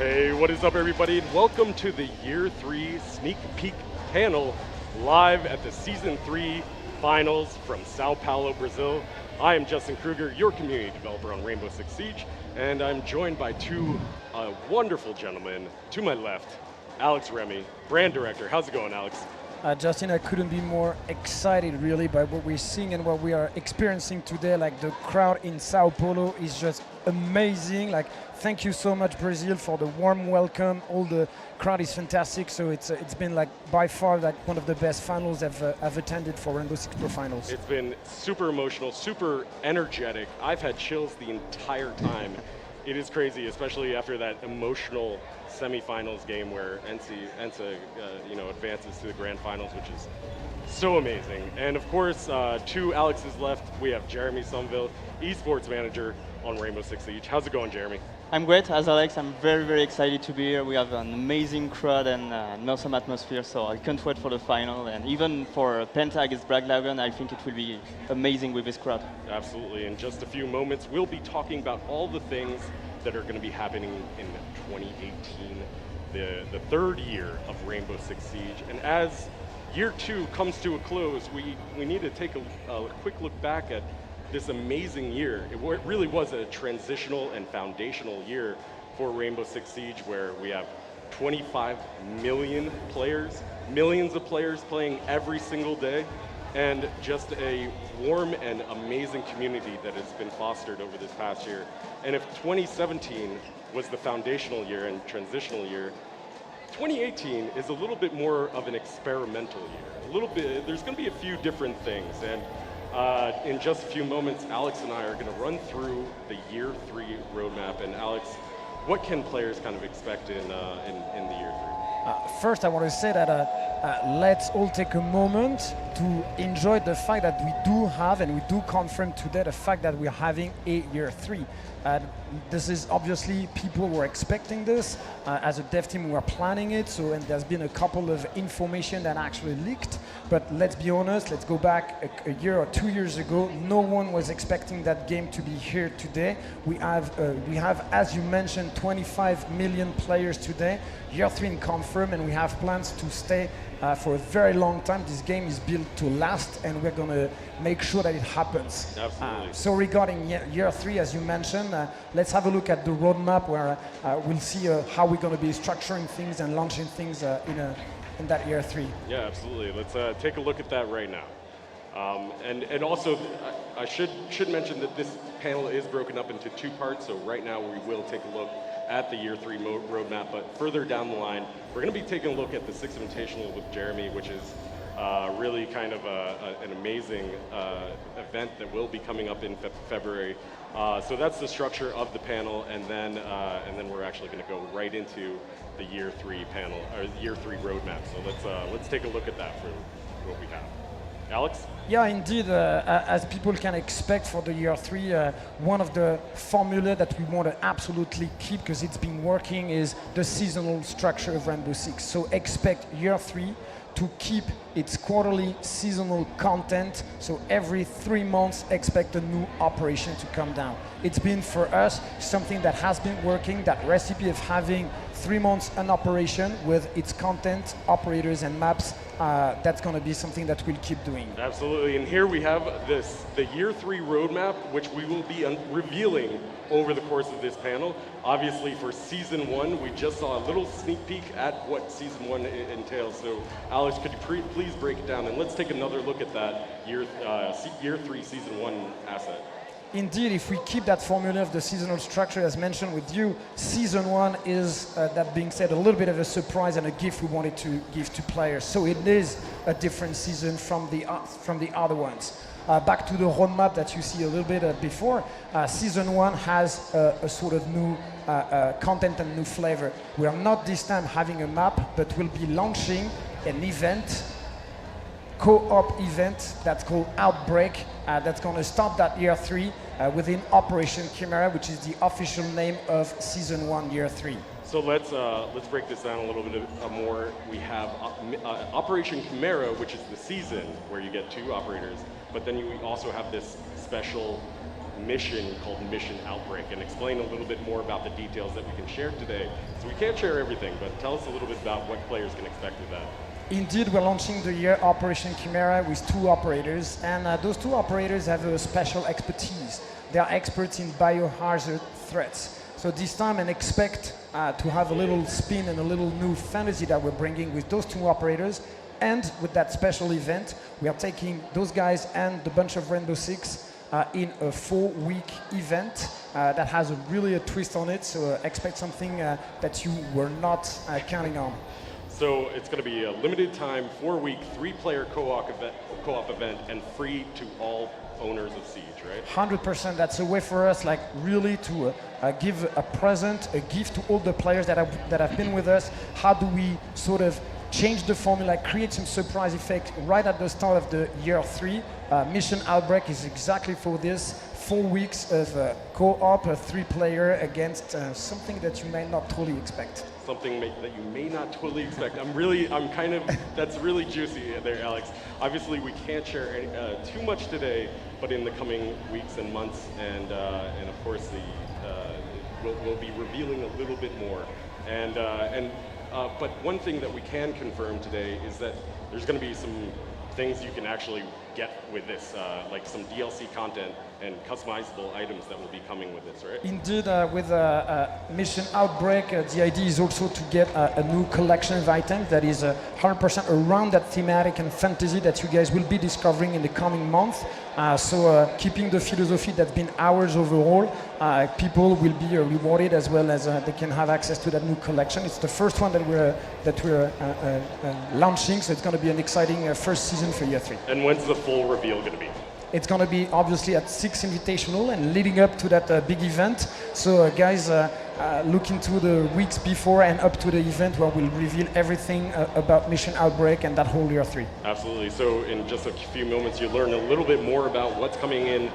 Hey, what is up, everybody? And welcome to the Year 3 Sneak Peek panel live at the Season 3 Finals from Sao Paulo, Brazil. I am Justin Kruger, your community developer on Rainbow Six Siege, and I'm joined by two wonderful gentlemen. To my left, Alex Remy, brand director. How's it going, Alex? Justin, I couldn't be more excited really by what we're seeing and what we are experiencing today. Like, the crowd in Sao Paulo is just amazing. Like, thank you so much, Brazil, for the warm welcome. All the crowd is fantastic. So it's been like by far like one of the best finals I've attended for Rainbow Six Pro Finals. It's been super emotional, super energetic. I've had chills the entire time. It is crazy, especially after that emotional semifinals game where ENSA advances to the grand finals, which is so amazing. And of course, to Alex's left, we have Jeremy Somerville, esports manager on Rainbow Six Siege. How's it going, Jeremy? I'm great, as Alex. I'm very, very excited to be here. We have an amazing crowd and an awesome atmosphere, so I can't wait for the final. And even for Penta against Braglaven, I think it will be amazing with this crowd. Absolutely. In just a few moments, we'll be talking about all the things that are going to be happening in 2018, the third year of Rainbow Six Siege. And as year 2 comes to a close, we need to take a quick look back at this amazing year. It really was a transitional and foundational year for Rainbow Six Siege, where we have 25 million players, millions of players playing every single day, and just a warm and amazing community that has been fostered over this past year. And if 2017 was the foundational year and transitional year, 2018 is a little bit more of an experimental year. There's going to be a few different things, and in just a few moments, Alex and I are going to run through the Year 3 roadmap. And Alex, what can players kind of expect in the Year 3? First, I want to say that let's all take a moment to enjoy the fact that we do have, and we do confirm today, the fact that we're having a Year 3. This is obviously, people were expecting this. As a dev team, we were planning it, and there's been a couple of information that actually leaked. But let's be honest, let's go back a year or 2 years ago. No one was expecting that game to be here today. We have, as you mentioned, 25 million players today. Year 3 in confirm, and we have plans to stay for a very long time. This game is built to last, and we're going to make sure that it happens. Absolutely. So regarding year 3, as you mentioned, let's have a look at the roadmap, where we'll see how we're going to be structuring things and launching things in that Year 3. Yeah, absolutely. Let's take a look at that right now. And also, I should mention that this panel is broken up into 2 parts. So right now we will take a look at the Year 3 roadmap, but further down the line, we're going to be taking a look at the Six Invitational with Jeremy, which is really kind of an amazing event that will be coming up in February. So that's the structure of the panel, and then we're actually going to go right into the Year 3 panel, or Year 3 roadmap. So let's take a look at that for what we have. Alex? Yeah, indeed. As people can expect for the Year 3, one of the formula that we want to absolutely keep, because it's been working, is the seasonal structure of Rainbow Six. So expect Year 3 to keep its quarterly seasonal content. So every 3 months, expect a new operation to come down. It's been, for us, something that has been working, that recipe of having 3 months an operation with its content, operators, and maps. That's going to be something that we'll keep doing. Absolutely, and here we have the Year 3 roadmap, which we will be revealing over the course of this panel. Obviously, for Season 1, we just saw a little sneak peek at what Season 1 entails. So, Alex, could you please break it down, and let's take another look at that Year 3 Season 1 asset. Indeed, if we keep that formula of the seasonal structure as mentioned with you, Season 1 is, that being said, a little bit of a surprise and a gift we wanted to give to players. So it is a different season from the other ones. Back to the roadmap that you see a little bit before, Season 1 has a sort of new content and new flavor. We are not this time having a map, but we'll be launching an event, co-op event that's called Outbreak. That's going to start that Year 3 within Operation Chimera, which is the official name of Season 1, Year 3. So let's break this down a little bit more. We have Operation Chimera, which is the season where you get 2 operators, but then we also have this special mission called Mission Outbreak, and explain a little bit more about the details that we can share today. So we can't share everything, but tell us a little bit about what players can expect with that. Indeed, we're launching the year Operation Chimera with 2 operators, and those 2 operators have a special expertise. They are experts in biohazard threats. So this time, and expect to have a little spin and a little new fantasy that we're bringing with those 2 operators. And with that special event, we are taking those guys and the bunch of Rainbow Six in a 4-week event that has really a twist on it. So expect something that you were not counting on. So it's going to be a limited time, 4-week, 3-player co-op event, and free to all owners of Siege, right? 100%. That's a way for us, like, really to give a present, a gift to all the players that have been with us. How do we sort of change the formula, create some surprise effect right at the start of the year 3? Mission Outbreak is exactly for this. 4 weeks of co-op, a 3-player against something that you may not totally expect. Something that you may not totally expect. That's really juicy there, Alex. Obviously, we can't share too much today, but in the coming weeks and months, and of course, we'll be revealing a little bit more. But one thing that we can confirm today is that there's going to be some things you can actually get with this, like some DLC content and customizable items that will be coming with this, right? Indeed, with Mission Outbreak, the idea is also to get a new collection of items that is 100% around that thematic and fantasy that you guys will be discovering in the coming month. Keeping the philosophy that's been ours overall, people will be rewarded as well as they can have access to that new collection. It's the first one that we're launching, so it's going to be an exciting first season for year 3. And when's the full reveal going to be? It's going to be obviously at 6 Invitational and leading up to that big event. So guys, look into the weeks before and up to the event where we'll reveal everything about Mission Outbreak and that whole year 3. Absolutely. So in just a few moments, you'll learn a little bit more about what's coming in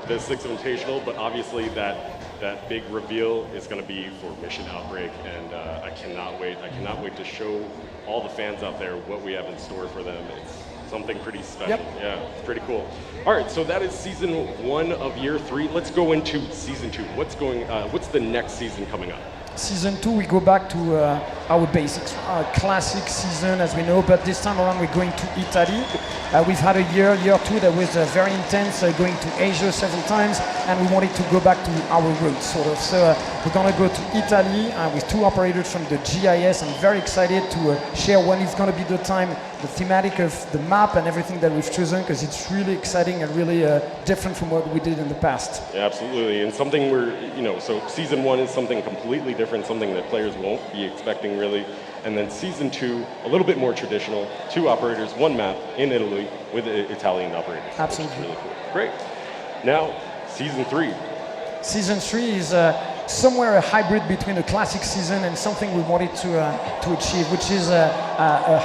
the 6th Invitational, but obviously that big reveal is going to be for Mission Outbreak, and I cannot wait. I cannot wait to show all the fans out there what we have in store for them. It's something pretty special. Yep. Yeah, it's pretty cool. All right, so that is season 1 of year 3. Let's go into season 2. What's the next season coming up? Season 2, we go back to our basics, our classic season as we know, but this time around we're going to Italy. We've had a year 2 that was very intense, going to Asia several times, and we wanted to go back to our roots, sort of. So we're going to go to Italy with 2 operators from the GIS. I'm very excited to share when it's going to be the time, the thematic of the map and everything that we've chosen, because it's really exciting and really different from what we did in the past. Yeah, absolutely, and something so season 1 is something completely different, something that players won't be expecting really. And then season 2, a little bit more traditional, 2 operators, 1 map in Italy with Italian operators. Absolutely. Which is really cool. Great. Now, season 3. Season 3 is somewhere a hybrid between a classic season and something we wanted to achieve, which is a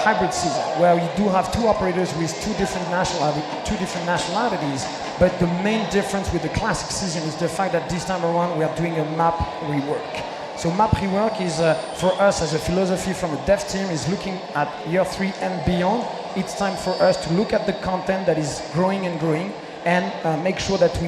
hybrid season where we do have 2 operators with 2 different nationalities. But the main difference with the classic season is the fact that this time around we are doing a map rework. So map rework is, for us as a philosophy from a dev team, is looking at year 3 and beyond. It's time for us to look at the content that is growing and growing and make sure that we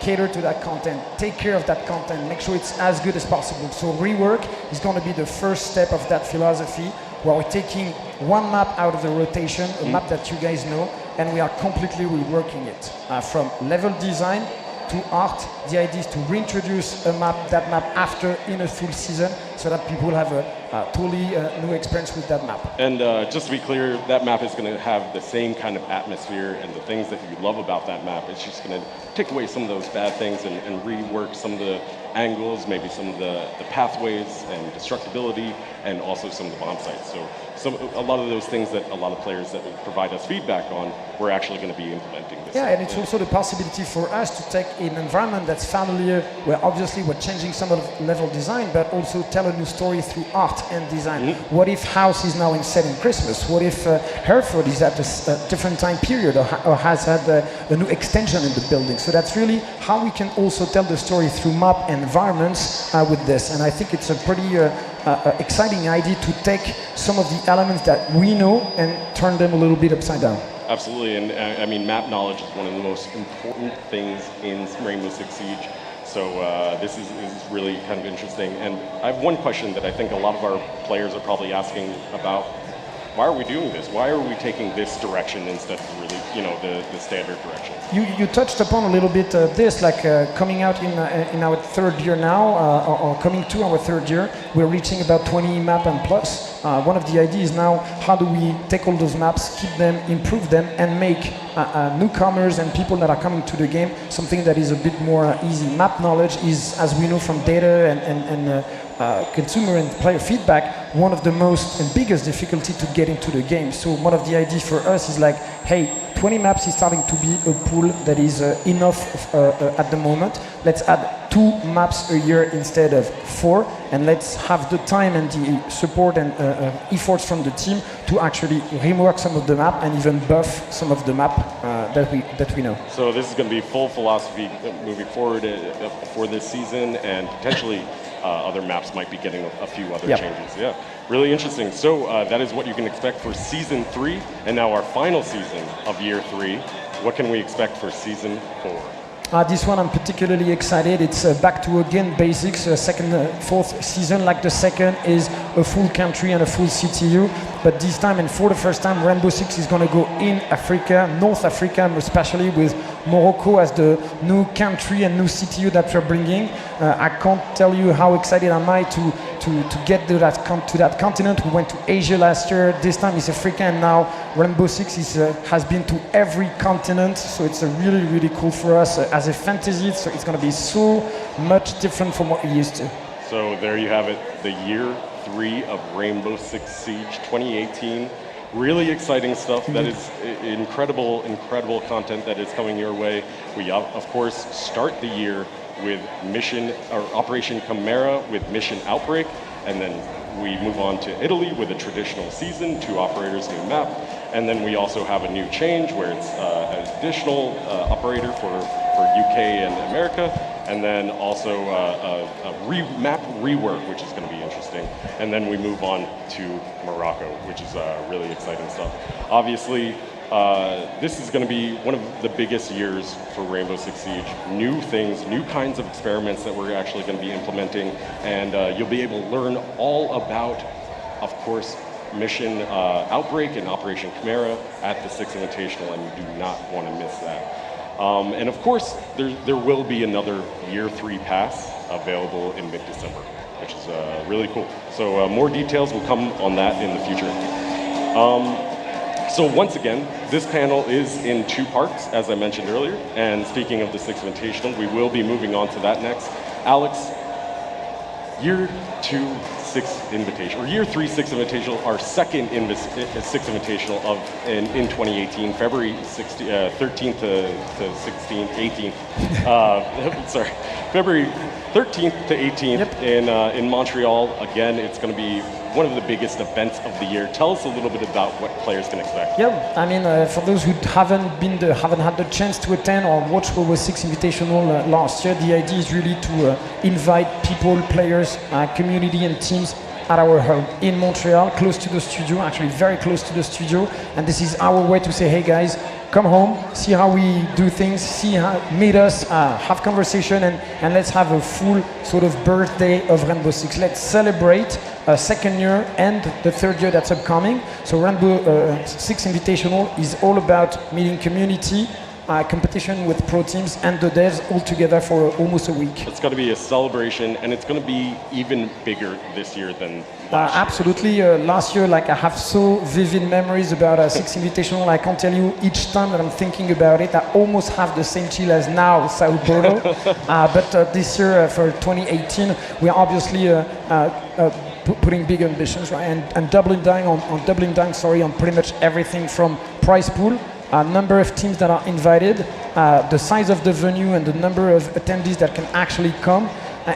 cater to that content, take care of that content, make sure it's as good as possible. So rework is going to be the first step of that philosophy, where we're taking 1 map out of the rotation, a map that you guys know, and we are completely reworking it. From level design to art, the idea is to reintroduce that map after in a full season, so that people have a totally new experience with that map. And just to be clear, that map is going to have the same kind of atmosphere and the things that you love about that map. It's just going to take away some of those bad things and rework some of the angles, maybe some of the pathways and destructibility, and also some of the bomb sites. So a lot of those things that a lot of players that will provide us feedback on, we're actually going to be implementing this. Yeah, and it's also the possibility for us to take an environment that's familiar, where obviously we're changing some of the level design, but also tell a new story through art and design. What if House is now set in Christmas? What if Hereford is at a different time period, or has had a new extension in the building? So that's really how we can also tell the story through map and environments with this. And I think it's a pretty exciting idea to take some of the elements that we know and turn them a little bit upside down. absolutely. And I mean, map knowledge is one of the most important things in Rainbow Six Siege. So this is really kind of interesting. And I have one question that I think a lot of our players are probably asking about. Why are we doing this? Why are we taking this direction instead of really, the standard direction? You touched upon a little bit this, like coming out in our third year now, or coming to our third year, we're reaching about 20 map and plus. One of the ideas now, how do we take all those maps, keep them, improve them, and make newcomers and people that are coming to the game something that is a bit more easy. Map knowledge is, as we know from data and consumer and player feedback, one of the most and biggest difficulty to get into the game. So one of the ideas for us is like, hey, 20 maps is starting to be a pool that is enough at the moment. Let's add 2 maps a year instead of 4, and let's have the time and the support and efforts from the team to actually rework some of the map and even buff some of the map that we know. So this is going to be full philosophy moving forward for this season, and potentially other maps might be getting a few other changes. Yeah, really interesting. So that is what you can expect for Season 3, and now our final season of Year 3. What can we expect for Season 4? This one I'm particularly excited. It's back to again basics, fourth season. Like the second is a full country and a full CTU, but this time and for the first time, Rainbow Six is going to go in Africa, North Africa, especially with Morocco as the new country and new CTU that we're bringing. I can't tell you how excited am I to get to that continent. We went to Asia last year. This time it's Africa, and now Rainbow Six has been to every continent. So it's really, really cool for us as a fantasy. So it's going to be so much different from what we used to. So there you have it, the Year 3 of Rainbow Six Siege 2018. Really exciting stuff. That is incredible content that is coming your way. We, of course, start the year with Operation Chimera with Mission Outbreak, and then we move on to Italy with a traditional season, 2 operators, new map, and then we also have a new change where it's an additional operator for UK and America, and then also a map rework, which is going to be interesting, and then we move on to Morocco, which is really exciting stuff. Obviously, this is going to be one of the biggest years for Rainbow Six Siege. New things, new kinds of experiments that we're actually going to be implementing, and you'll be able to learn all about, of course, Mission Outbreak and Operation Chimera at the Six Invitational, and you do not want to miss that. And of course, there will be another Year 3 pass available in mid-December, which is really cool. So more details will come on that in the future. So once again, this panel is in 2 parts, as I mentioned earlier. And speaking of the Six Invitational, we will be moving on to that next. Alex, Year 2 Six Invitational, or Year 3 Six Invitational, our second Six Invitational in 2018, February 13th to 16th, 18th. Sorry, February 13th to 18th in Montreal. Again, it's going to be one of the biggest events of the year. Tell us a little bit about what players can expect. Yeah, I mean, for those who haven't had the chance to attend or watch World War Six Invitational last year, the idea is really to invite people, players, community, and teams at our home in Montreal, close to the studio, actually very close to the studio. And this is our way to say, hey guys, come home, see how we do things, meet us, have conversation, and let's have a full sort of birthday of Rainbow Six. Let's celebrate second year and the third year that's upcoming. So Rainbow Six Invitational is all about meeting community, competition with pro teams and the devs all together for almost a week. It's going to be a celebration, and it's going to be even bigger this year than last year. Absolutely. Last year, like I have so vivid memories about Six Invitational. I can't tell you each time that I'm thinking about it. I almost have the same chill as now, Sao Paulo. But this year, for 2018, we are obviously putting big ambitions, right, and doubling down on pretty much everything from prize pool, number of teams that are invited, the size of the venue and the number of attendees that can actually come.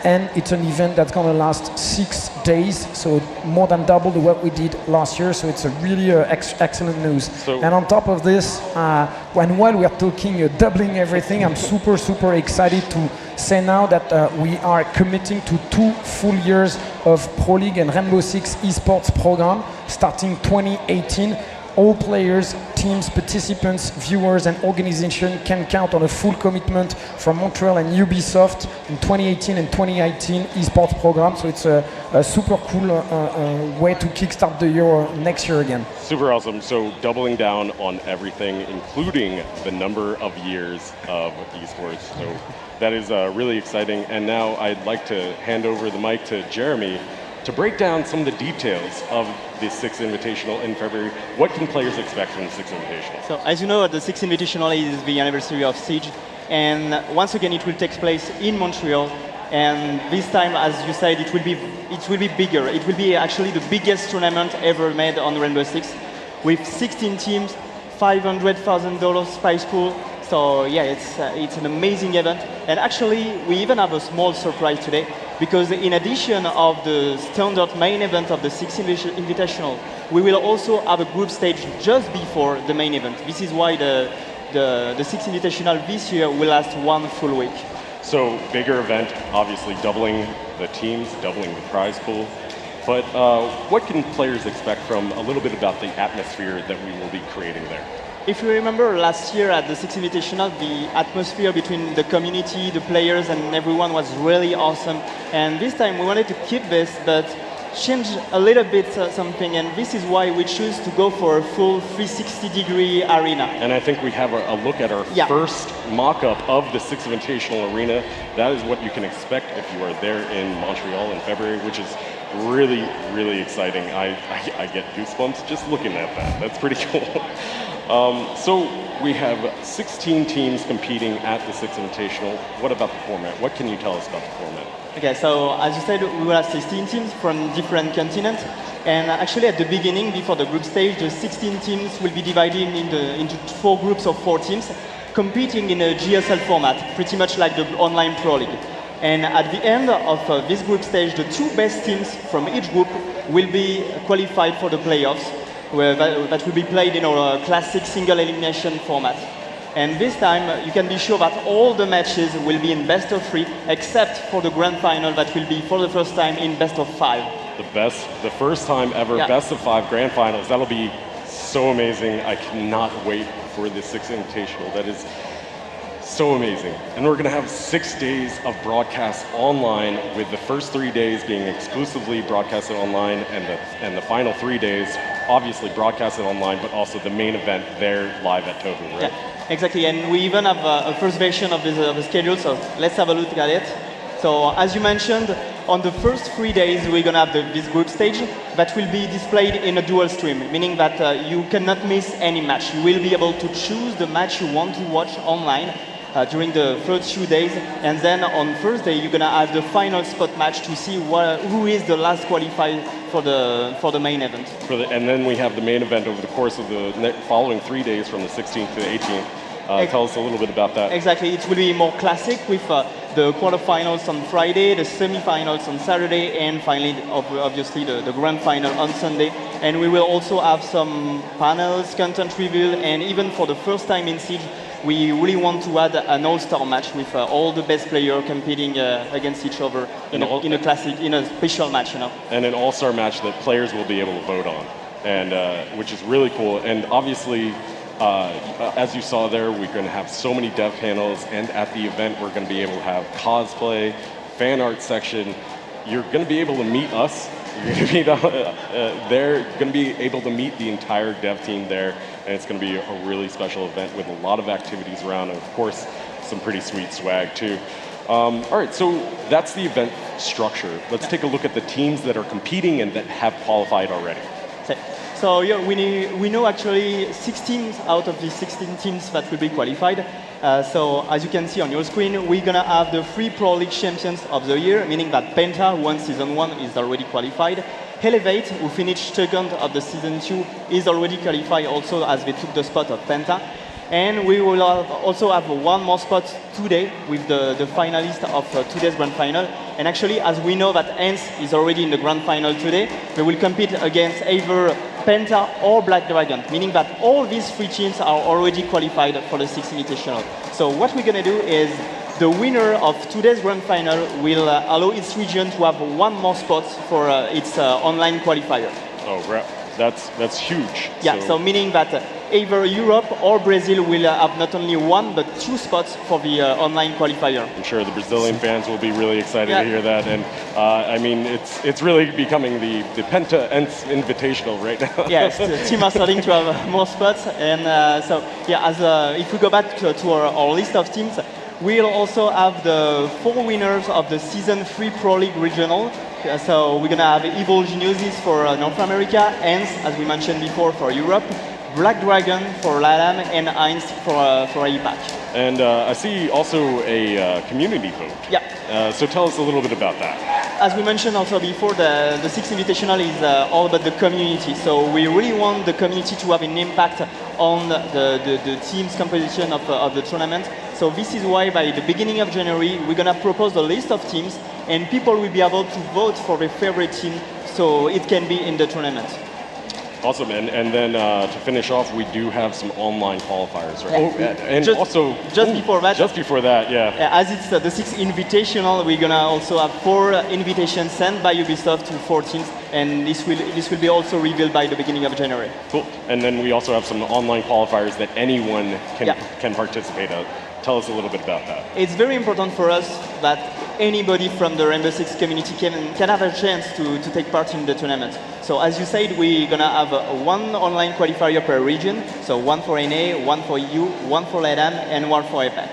And it's an event that's going to last 6 days, so more than double what we did last year. So it's a really excellent news. And on top of this, while we are talking doubling everything, I'm super excited to say now that we are committing to 2 full years of Pro League and Rainbow Six esports program starting 2018. all players, teams, participants, viewers, and organization can count on a full commitment from Montreal and Ubisoft in 2018 and 2019 esports program. So it's a super cool way to kickstart the year next year again. Super awesome. So doubling down on everything, including the number of years of esports. So that is really exciting. And now I'd like to hand over the mic to Jeremy to break down some of the details of the 6th Invitational in February. What can players expect from the 6th Invitational? So as you know, the 6th Invitational is the anniversary of Siege. And once again, it will take place in Montreal. And this time, as you said, it will be bigger. It will be actually the biggest tournament ever made on Rainbow Six, with 16 teams, $500,000 prize pool. So yeah, it's an amazing event. And actually, we even have a small surprise today, because in addition of the standard main event of the 6th Invitational, we will also have a group stage just before the main event. This is why the 6th Invitational this year will last 1 full week. So bigger event, obviously doubling the teams, doubling the prize pool. But what can players expect from a little bit about the atmosphere that we will be creating there? If you remember last year at the 6th Invitational, the atmosphere between the community, the players, and everyone was really awesome. And this time we wanted to keep this, but change a little bit something. And this is why we choose to go for a full 360-degree arena. And I think we have a look at our first mock-up of the 6th Invitational arena. That is what you can expect if you are there in Montreal in February, which is really, really exciting. I get goosebumps just looking at that. That's pretty cool. So we have 16 teams competing at the 6th Invitational. What about the format? What can you tell us about the format? Okay, so as you said, we will have 16 teams from different continents. And actually at the beginning, before the group stage, the 16 teams will be divided into 4 groups of 4 teams, competing in a GSL format, pretty much like the online Pro League. And at the end of this group stage, the 2 best teams from each group will be qualified for the playoffs, that will be played in our classic single elimination format. And this time, you can be sure that all the matches will be in best of 3, except for the grand final that will be for the first time in best of 5. The first time ever, best of 5 grand finals. That'll be so amazing. I cannot wait for the 6th Invitational. That is so amazing. And we're gonna have 6 days of broadcast online, with the first 3 days being exclusively broadcasted online, and the final 3 days obviously broadcasted online, but also the main event there live at Tobu, right? Yeah, exactly. And we even have a first version of the schedule, so let's have a look at it. So as you mentioned, on the first 3 days, we're gonna have this group stage that will be displayed in a dual stream, meaning that you cannot miss any match. You will be able to choose the match you want to watch online during the first few days, and then on Thursday you're gonna have the final spot match to see who is the last qualified for the main event. And then we have the main event over the course of the following 3 days, from the 16th to the 18th. Tell us a little bit about that. Exactly, it will be more classic with the quarterfinals on Friday, the semifinals on Saturday, and finally, obviously, the grand final on Sunday. And we will also have some panels, content reveal, and even for the first time in Siege, we really want to add an all-star match with all the best players competing against each other in a special match, you know. And an all-star match that players will be able to vote on, and which is really cool. And obviously, as you saw there, we're going to have so many dev panels, and at the event, we're going to be able to have cosplay, fan art section. You're going to be able to meet us. You're going to be there. You're going to be able to meet the entire dev team there, and it's going to be a really special event with a lot of activities around, and of course, some pretty sweet swag too. All right, so that's the event structure. Let's take a look at the teams that are competing and that have qualified already. So yeah, we know actually 6 teams out of the 16 teams that will be qualified. So as you can see on your screen, we're gonna have the 3 Pro League champions of the year, meaning that Penta, who won Season 1, is already qualified. Elevate, who finished second of the Season 2, is already qualified also, as they took the spot of Penta. And we will also have one more spot today with the finalist of today's grand final. And actually, as we know that Ants is already in the grand final today, they will compete against either Penta or Black Dragon, meaning that all these 3 teams are already qualified for the 6th Invitational. So what we're going to do is the winner of today's grand final will allow its region to have one more spot for its online qualifier. Oh, That's huge. Yeah, so meaning that either Europe or Brazil will have not only one but two spots for the online qualifier. I'm sure the Brazilian fans will be really excited Yeah. to hear that, and I mean it's really becoming the Penta Invitational right now. Yes, the team are starting to have more spots, and so yeah, as if we go back to our list of teams, we'll also have the 4 winners of the Season 3 Pro League Regional. So we're gonna have Evil Geniuses for North America, Hens, as we mentioned before, for Europe, Black Dragon for LATAM, and Heinz for APAC. And I see also a community vote. Yeah. So tell us a little bit about that. As we mentioned also before, the Sixth Invitational is all about the community. So we really want the community to have an impact on the team's composition of the tournament. So this is why by the beginning of January, we're gonna propose a list of teams, and people will be able to vote for their favorite team, so it can be in the tournament. Awesome, and then to finish off, we do have some online qualifiers, right? Yeah. Oh, and Just- also just before that- Just before that, yeah. As it's the Sixth Invitational, we're gonna also have 4 invitations sent by Ubisoft to 4 teams, and this will be also revealed by the beginning of January. Cool. And then we also have some online qualifiers that anyone Yeah. can participate in. Tell us a little bit about that. It's very important for us that anybody from the Rainbow Six community can have a chance to take part in the tournament. So as you said, we're gonna have 1 online qualifier per region. So 1 for NA, 1 for EU, 1 for LATAM, and 1 for APAC.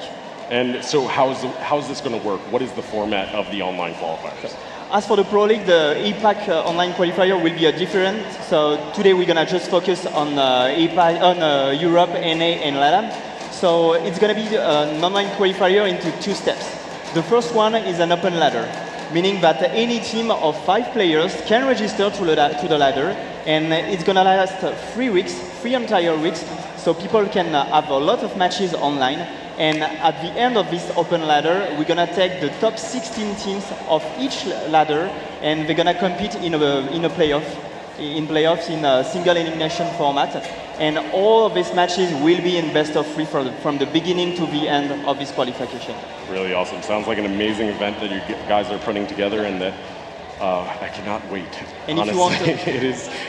And so how's this going to work? What is the format of the online qualifiers? As for the Pro League, the APAC online qualifier will be different. So today we're gonna just focus on APAC, on Europe, NA, and LATAM. So it's gonna be an online qualifier into 2 steps. The first one is an open ladder, meaning that any team of 5 players can register to the ladder, and it's gonna last 3 weeks, 3 entire weeks, so people can have a lot of matches online. And at the end of this open ladder, we're gonna take the top 16 teams of each ladder, and they're gonna compete in a playoff. In playoffs in a single elimination format, and all of these matches will be in best of 3 from the beginning to the end of this qualification. Really awesome. Sounds like an amazing event that you guys are putting together, and that I cannot wait. And honestly, if you want it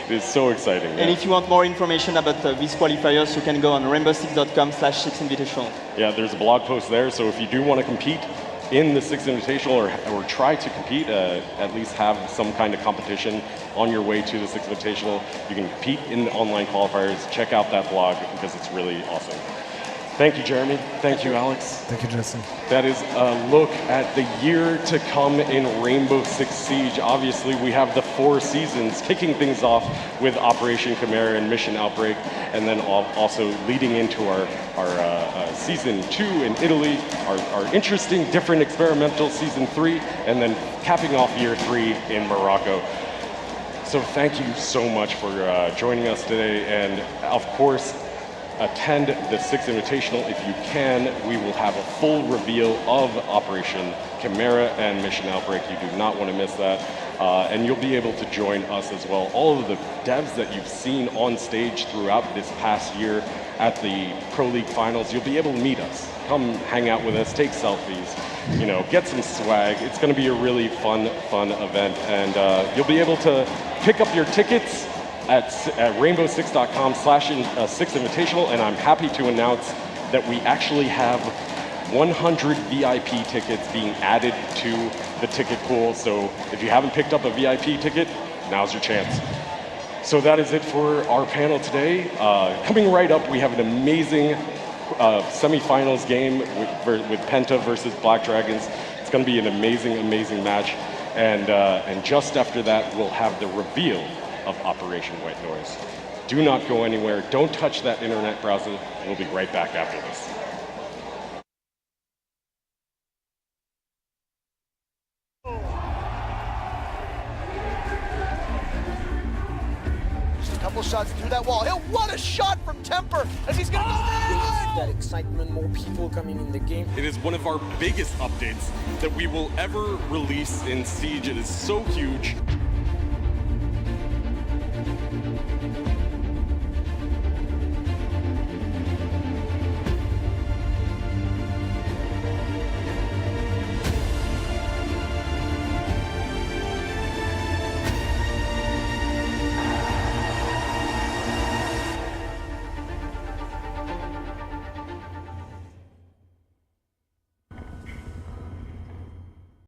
is so exciting. And if you want more information about these qualifiers, you can go on rainbow6.com/6invitational. Yeah, there's a blog post there, so if you do want to compete in the Sixth Invitational or try to compete, at least have some kind of competition on your way to the Sixth Invitational, you can compete in the online qualifiers. Check out that blog because it's really awesome. Thank you, Jeremy. Thank you, Alex. Thank you, Justin. That is a look at the year to come in Rainbow Six Siege. Obviously, we have the 4 seasons, kicking things off with Operation Chimera and Mission Outbreak, and then also leading into our Season 2 in Italy, our interesting, different experimental Season 3, and then capping off Year 3 in Morocco. So thank you so much for joining us today, and of course, attend the Sixth Invitational if you can. We will have a full reveal of Operation Chimera and Mission Outbreak. You do not want to miss that. And you'll be able to join us as well. All of the devs that you've seen on stage throughout this past year at the Pro League Finals, you'll be able to meet us. Come hang out with us, take selfies, get some swag. It's going to be a really fun event. And you'll be able to pick up your tickets at rainbow6.com/Sixth Invitational, and I'm happy to announce that we actually have 100 VIP tickets being added to the ticket pool. So if you haven't picked up a VIP ticket, now's your chance. So that is it for our panel today. Coming right up, we have an amazing semifinals game with Penta versus Black Dragons. It's going to be an amazing match, and just after that, we'll have the reveal of Operation White Noise. Do not go anywhere. Don't touch that internet browser. We'll be right back after this. Just a couple shots through that wall. What a shot from Temper as he's gonna go good! That excitement, more people coming in the game. It is one of our biggest updates that we will ever release in Siege. It is so huge.